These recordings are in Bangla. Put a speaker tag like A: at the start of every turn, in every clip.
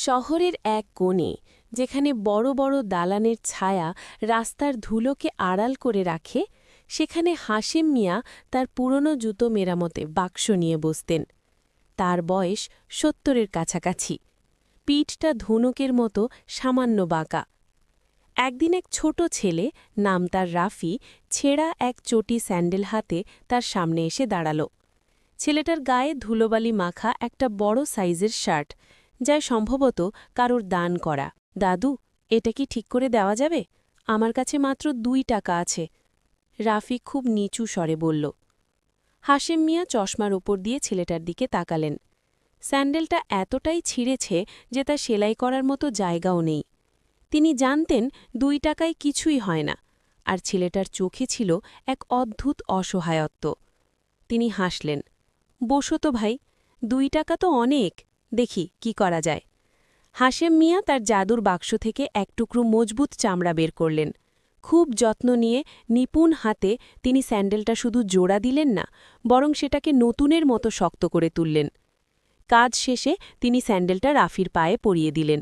A: শহরের এক কোণে যেখানে বড় বড় দালানের ছায়া রাস্তার ধুলোকে আড়াল করে রাখে, সেখানে হাশেম মিয়া তার পুরনো জুতো মেরামতে বাক্স নিয়ে বসতেন। তার বয়স ৭০-এর কাছাকাছি, পিঠটা ধনুকের মতো সামান্য বাঁকা। একদিন এক ছোট ছেলে, নাম তার রাফি, ছেঁড়া এক চটি স্যান্ডেল হাতে তার সামনে এসে দাঁড়াল। ছেলেটার গায়ে ধুলোবালি মাখা একটা বড় সাইজের শার্ট, যা সম্ভবত কারোর দান করা। দাদু, এটা কি ঠিক করে দেওয়া যাবে? আমার কাছে মাত্র ২ টাকা আছে। রাফি খুব নিচু স্বরে বলল। হাশেম মিয়া চশমার ওপর দিয়ে ছেলেটার দিকে তাকালেন। স্যান্ডেলটা এতটাই ছিঁড়েছে যে তা সেলাই করার মতো জায়গাও নেই। তিনি জানতেন ২ টাকায় কিছুই হয় না, আর ছেলেটার চোখে ছিল এক অদ্ভুত অসহায়ত্ব। তিনি হাসলেন। বসো তো ভাই, ২ টাকা তো অনেক, দেখি কি করা যায়। হাশেম মিয়া তার জাদুর বাক্স থেকে এক টুকরো মজবুত চামড়া বের করলেন। খুব যত্ন নিয়ে নিপুণ হাতে তিনি স্যান্ডেলটা শুধু জোড়া দিলেন না, বরং সেটাকে নতুনের মতো শক্ত করে তুললেন। কাজ শেষে তিনি স্যান্ডেলটা রাফির পায়ে পরিয়ে দিলেন।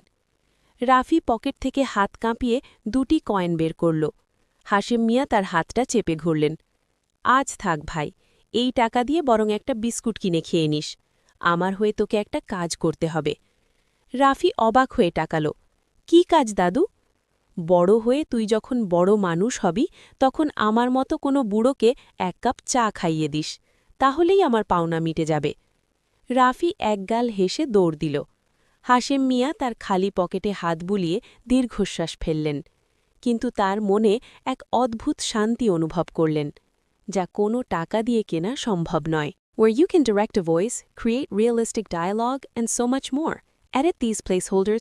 A: রাফি পকেট থেকে হাত কাঁপিয়ে ২টি কয়েন বের করল। হাশেম মিয়া তার হাতটা চেপে ধরলেন। আজ থাক ভাই, এই টাকা দিয়ে বরং একটা বিস্কুট কিনে খেয়ে নিস। আমার হয়ে তোকে একটা কাজ করতে হবে। রাফি অবাক হয়ে টাকাল। কি কাজ দাদু? বড় হয়ে তুই যখন বড় মানুষ হবি, তখন আমার মতো কোনো বুড়োকে ১ কাপ চা খাইয়ে দিস, তাহলেই আমার পাওনা মিটে যাবে। রাফি একগাল হেসে দৌড় দিল। হাশেম মিয়া তার খালি পকেটে হাত বুলিয়ে দীর্ঘশ্বাস ফেললেন, কিন্তু তার মনে এক অদ্ভুত শান্তি অনুভব করলেন, যা কোনো টাকা দিয়ে কেনা সম্ভব নয়। Where you can direct a voice, create realistic dialogue, and so much more. Edit these placeholders